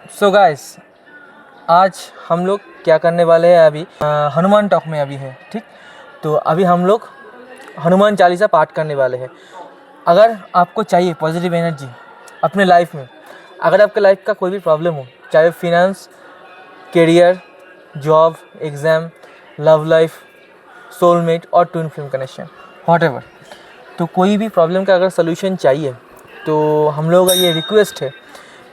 So guys, आज हम लोग क्या करने वाले हैं अभी हनुमान टॉक में अभी है। ठीक, तो अभी हम लोग हनुमान चालीसा पाठ करने वाले हैं। अगर आपको चाहिए पॉजिटिव एनर्जी अपने लाइफ में, अगर आपके लाइफ का कोई भी प्रॉब्लम हो, चाहे finance, career, job, exam, love life, soulmate और ट्विन फ्लेम कनेक्शन, व्हाटएवर, तो कोई भी प्रॉब्लम का अगर सलूशन चाहिए तो हम लोगों का ये रिक्वेस्ट है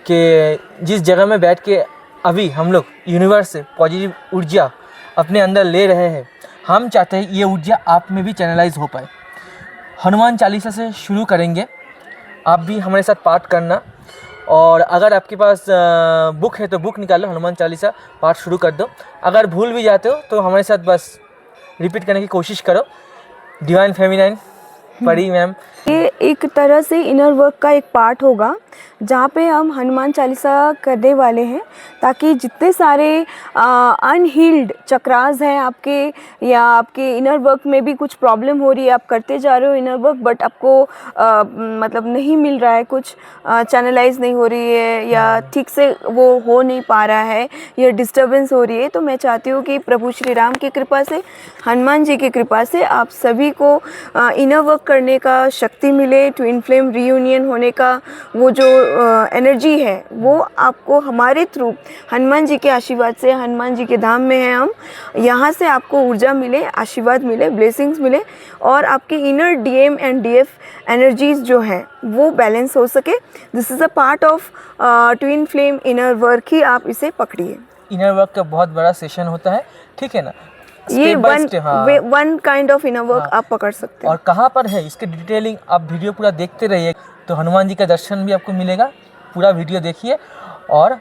कि जिस जगह में बैठ के अभी हम लोग यूनिवर्स से पॉजिटिव ऊर्जा अपने अंदर ले रहे हैं, हम चाहते हैं ये ऊर्जा आप में भी चैनलाइज हो पाए। हनुमान चालीसा से शुरू करेंगे, आप भी हमारे साथ पाठ करना। और अगर आपके पास बुक है तो बुक निकालो, हनुमान चालीसा पाठ शुरू कर दो। अगर भूल भी जाते हो तो हमारे साथ बस रिपीट करने की कोशिश करो। डिवाइन फेमिनाइन पढ़ी मैम। ये एक तरह से इनर वर्क का एक पार्ट होगा जहाँ पे हम हनुमान चालीसा करने वाले हैं, ताकि जितने सारे अनहील्ड चक्रास हैं आपके, या आपके इनर वर्क में भी कुछ प्रॉब्लम हो रही है, आप करते जा रहे हो इनर वर्क बट आपको मतलब नहीं मिल रहा है, कुछ चैनलाइज नहीं हो रही है या ठीक से वो हो नहीं पा रहा है या डिस्टर्बेंस हो रही है, तो मैं चाहती हूँ कि प्रभु श्री राम की कृपा से, हनुमान जी की कृपा से आप सभी को इनर वर्क करने का शक्ति मिले। ट्विन फ्लेम रीयूनियन होने का वो जो एनर्जी है वो आपको हमारे थ्रू, हनुमान जी के आशीर्वाद से, हनुमान जी के धाम में हैं हम, यहाँ से आपको ऊर्जा मिले, आशीर्वाद मिले, ब्लेसिंग्स मिले और आपके inner DM and DF energies जो हैं वो बैलेंस हो सके। This is a part of twin flame inner work ही आप इसे पकड़िए। इनर वर्क का बहुत बड़ा सेशन होता है, ठीक है ना। ये one kind of inner work आप पकड़ सकते हैं। और कहाँ पर है इसकी डिटेलिंग आप वीडियो पूरा देखते रहिए, तो हनुमान जी का दर्शन भी आपको मिलेगा। पूरा वीडियो देखिए और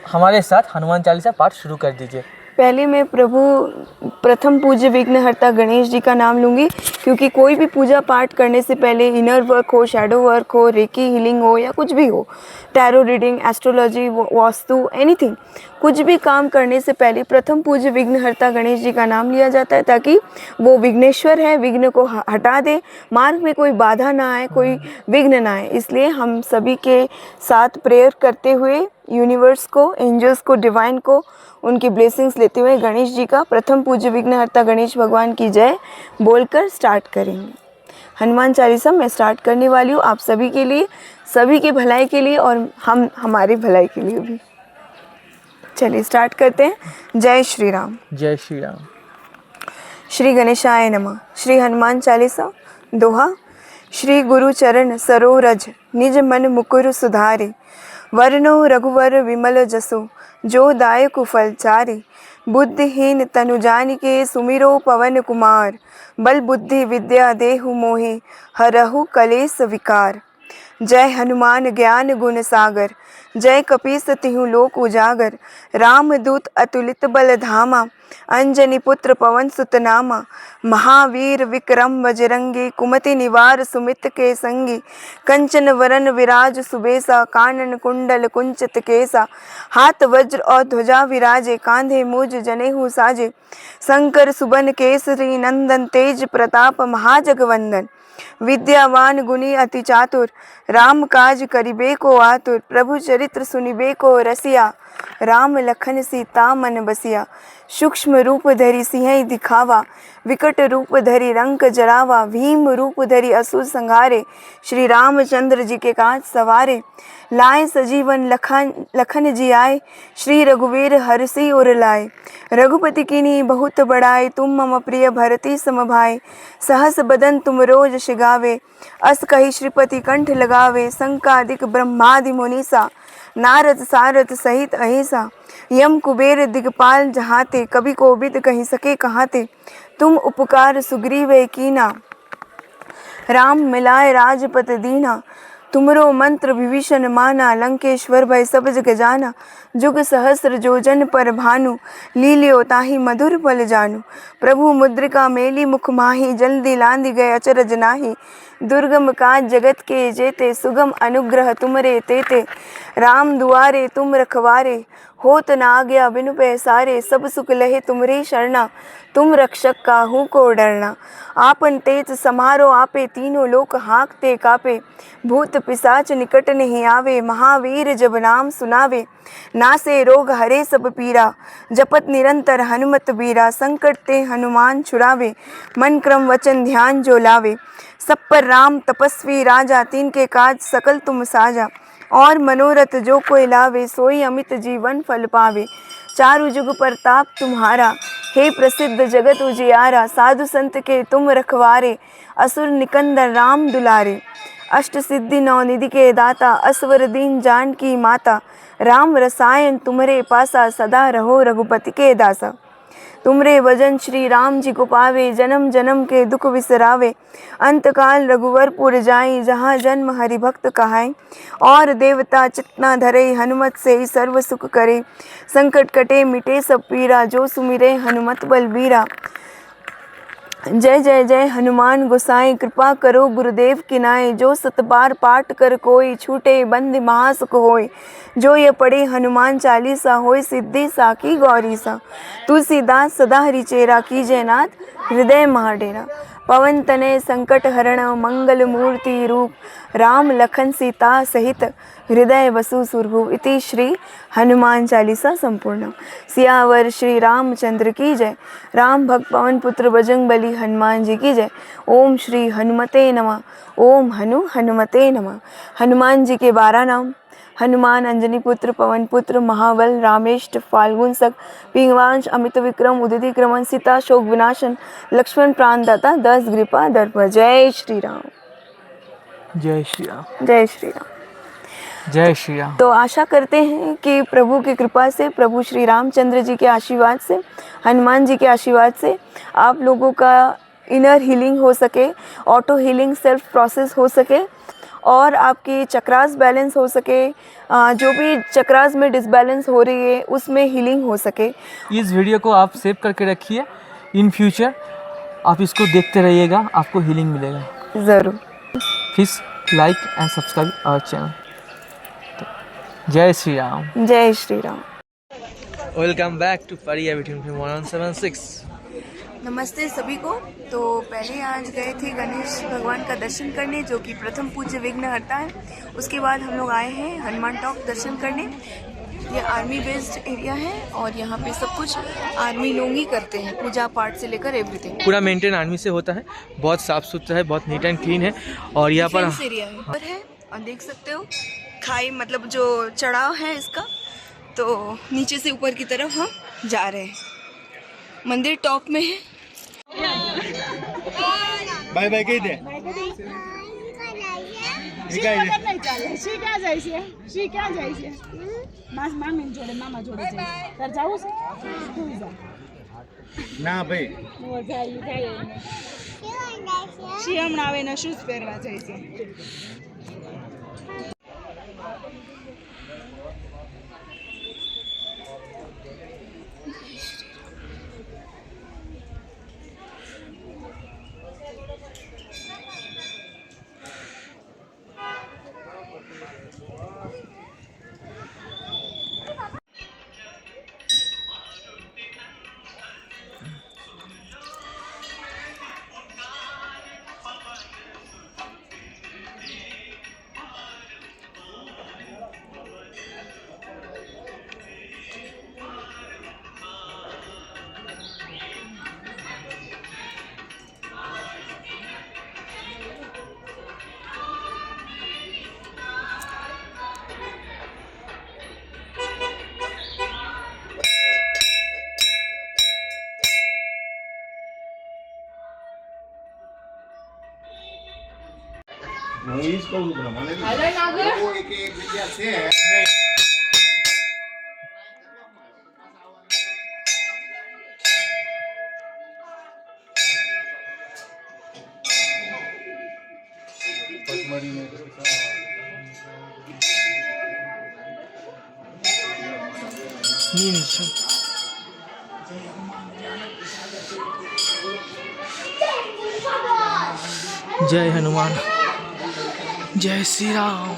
हमारे साथ हनुमान चालीसा पाठ शुरू कर दीजिए। पहले मैं प्रथम पूज्य विघ्नहर्ता गणेश जी का नाम लूँगी, क्योंकि कोई भी पूजा पाठ करने से पहले इनर वर्क हो, शैडो वर्क हो, रेकी हीलिंग हो या कुछ भी हो, tarot reading, astrology, vastu, anything, कुछ भी काम करने से पहले प्रथम पूज्य विघ्नहर्ता गणेश जी का नाम लिया जाता है, ताकि वो विघ्नेश्वर है, विघ्न को हटा दे, मार्ग में कोई बाधा ना आए, कोई विघ्न ना आए। इसलिए हम सभी के साथ प्रेयर करते हुए यूनिवर्स को, एंजल्स को, डिवाइन को, उनकी ब्लेसिंग्स लेते हुए गणेश जी का प्रथम पूज्य विघ्नहर्ता गणेश भगवान की जय बोलकर स्टार्ट करेंगे। हनुमान चालीसा मैं स्टार्ट करने वाली हूँ आप सभी के लिए, सभी की भलाई के लिए और हम हमारी भलाई के लिए भी। चलिए स्टार्ट करते हैं। जय श्री राम। जय श्री राम। श्री गणेशाय नमः। श्री हनुमान चालीसा दोहा। श्री गुरु चरण सरोरज निज मन मुकुर सुधारे, वरनो रघुवर विमल जसो जो दायक फल चारे, बुद्धिहीन तनु जानिके सुमिरो पवन कुमार, बल बुद्धि विद्या देहु मोहि हरहु कलेस विकार। जय हनुमान ज्ञान गुण सागर, जय कपीस तिहु लोक उजागर, रामदूत अतुलित बल धामा, अंजनी पुत्र पवन सुत नामा, महावीर विक्रम बजरंगी, कुमति निवार सुमित के संगी, कंचन वरन विराज सुबेसा, कानन कुंडल कुंचित केसा, हाथ वज्र और ध्वजा विराजे, कांधे मूज जनेहु साजे, शंकर सुबन केसरी नंदन, तेज प्रताप महाजगवंदन, विद्यावान गुणी अति चातुर, राम काज करिबे को आतुर, प्रभु चरित्र सुनिबे को रसिया, राम लखन सीता मन बसिया। सूक्ष्म रूप धरि सिंह दिखावा, विकट रूप धरि रंक जरावा, भीम रूप धरि असुर संहारे, श्री रामचंद्र जी के काज सवारे, लाए सजीवन लखन जी आए, श्री रघुवीर हरषि उर लाए, रघुपति कीन्ही बहुत बड़ाई, तुम मम प्रिय भरती सम भाई, सहस बदन तुम रोज शिगावे, अस कहि श्रीपति कंठ लगावे, संकादिक ब्रह्मादि मुनीसा, नारद सारद सहित अहिसा, यम कुबेर दिगपाल जहाते, कभी कोबिद कहि सके कहाते, तुम उपकार सुग्रीव कीना, राम मिलाए राजपत दीना, तुमरो मंत्र विभीषण माना, लंकेश्वर भय सब जग जाना, जुग सहस्र जोजन पर भानु, लील्यो ताहि मधुर फल जानू, प्रभु मुद्रिका मेली मुख माही, जल्दी लांदी गए अचरज नाही, दुर्गम काज जगत के जेते, सुगम अनुग्रह तुमरे तेते, राम दुआरे तुम रखवारे, होत न आज्ञा बिनु पैसारे, सब सुख लहे तुमरे शरणा, तुम रक्षक काहू को डरना, आपन तेज समारो आपे, तीनों लोक हाँकते कापे, भूत पिशाच निकट नहीं आवे, महावीर जब नाम सुनावे, नासे रोग हरे सब पीरा, जपत निरंतर हनुमत बीरा, संकट ते हनुमान छुड़ावे, मन क्रम वचन ध्यान जो लावे, सब पर राम तपस्वी राजा, तिनके काज सकल तुम साजा, और मनोरथ जो कोई लावे, सोई अमित जीवन फल पावे, चारु जुग परताप तुम्हारा, हे प्रसिद्ध जगत उजियारा, साधु संत के तुम रखवारे, असुर निकंदन राम दुलारे, अष्ट सिद्धि नौ निधि के दाता, असवर दीन जानकी माता, राम रसायन तुम्हारे पासा, सदा रहो रघुपति के दासा, तुमरे वजन श्री राम जी को पावे, जन्म जन्म के दुख विसरावे, अंत काल रघुवरपुर जाई, जहाँ जन्म हरि भक्त कहाई, और देवता चितना धरे, हनुमत से ही सर्व सुख करे, संकट कटे मिटे सब पीरा, जो सुमिरे हनुमत बलबीरा, जय जय जय हनुमान गोसाई, कृपा करो गुरुदेव की नाई, जो सत बार पाठ कर कोई, छूटे बंद महासुख होय, जो ये पढ़े हनुमान चालीसा, होय सिद्धि साकी गौरी सा, तुलसीदास सदा हरि चेरा, कीजय नाथ हृदय महाडेरा, पवन तनय संकट हरण, मंगल मूर्ति रूप, राम लखन सीता सहित, हृदय वसु सुरभूप। इति श्री हनुमान चालीसा संपूर्ण। सियावर श्री रामचंद्र की जय। राम भक्त पवन पुत्र बजरंग बली हनुमान जी की जय। ओम श्री हनुमते नमः। ओम हनुमते नमः। हनुमान जी के 12 नाम: हनुमान, अंजनी पुत्र, पवन पुत्र, महाबल, रामेष्ट, फाल्गुन सक, पिंगवांश, अमित विक्रम, उदिति क्रमन, सीता शोक विनाशन, लक्ष्मण प्राणदाता, 10 कृपा दर्प। जय श्री राम। जय श्री राम। जय श्री राम। जय श्री राम। तो आशा करते हैं कि प्रभु की कृपा से, प्रभु श्री रामचंद्र जी के आशीर्वाद से, हनुमान जी के आशीर्वाद से आप लोगों का इनर हीलिंग हो सके, ऑटो हीलिंग सेल्फ प्रोसेस हो सके, और आपकी चक्रास बैलेंस हो सके, जो भी चक्रास में डिसबैलेंस हो रही है उसमें हीलिंग हो सके। इस वीडियो को आप सेव करके रखिए, इन फ्यूचर आप इसको देखते रहिएगा, आपको हीलिंग मिलेगा ज़रूर। Please like and subscribe our channel. जय श्री राम। जय Shri Ram. Welcome back to परिया बिटवीन 1176। नमस्ते सभी को। तो पहले आज गए थे गणेश भगवान का दर्शन करने, जो कि प्रथम पूज्य विघ्नहर्ता है। उसके बाद हम लोग आए हैं हनुमान टॉक दर्शन करने। ये आर्मी बेस्ड एरिया है और यहाँ पे सब कुछ आर्मी लोग ही करते हैं, पूजा पाठ से लेकर एवरीथिंग। पूरा मेंटेन आर्मी से होता है, बहुत साफ सुथरा है, बहुत नीट एंड क्लीन है। और यहाँ पर एरिया है और देख सकते हो खाई, मतलब जो चढ़ाव है इसका, तो नीचे से ऊपर की तरफ हम जा रहे हैं। मंदिर टॉप में है। बाय बाय कही दे। ના ભાઈ હમણાં આવે ને શૂઝ પહેરવા જાય છે. હું ઈ જ કહું છું પણ મને એક જગ્યા છે जय हनुमान। जय श्री राम।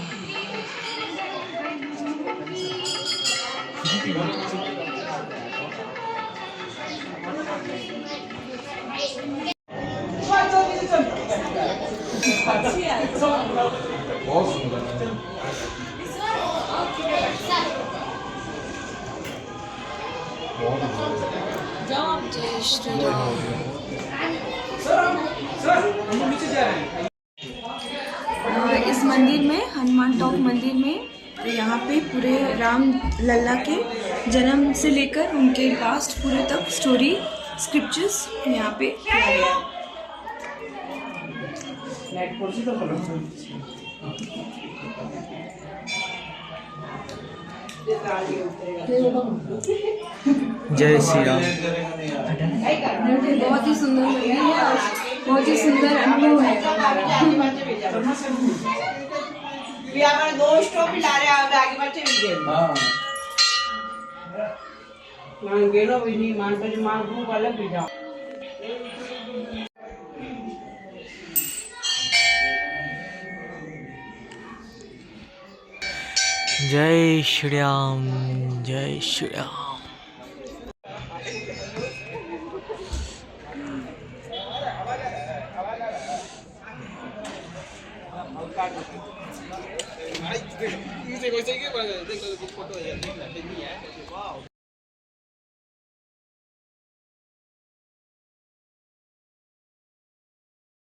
बहुत सुंदर इस मंदिर में, हनुमान टॉप मंदिर में, यहाँ पे पूरे राम लल्ला के जन्म से लेकर उनके लास्ट पूरे तक स्टोरी स्क्रिप्चर्स यहाँ पे किया गया है। जय श्री राम। बहुत ही सुंदर मंदिर है और बहुत ही सुंदर अनुभव है। जय श्री राम, जय श्री राम।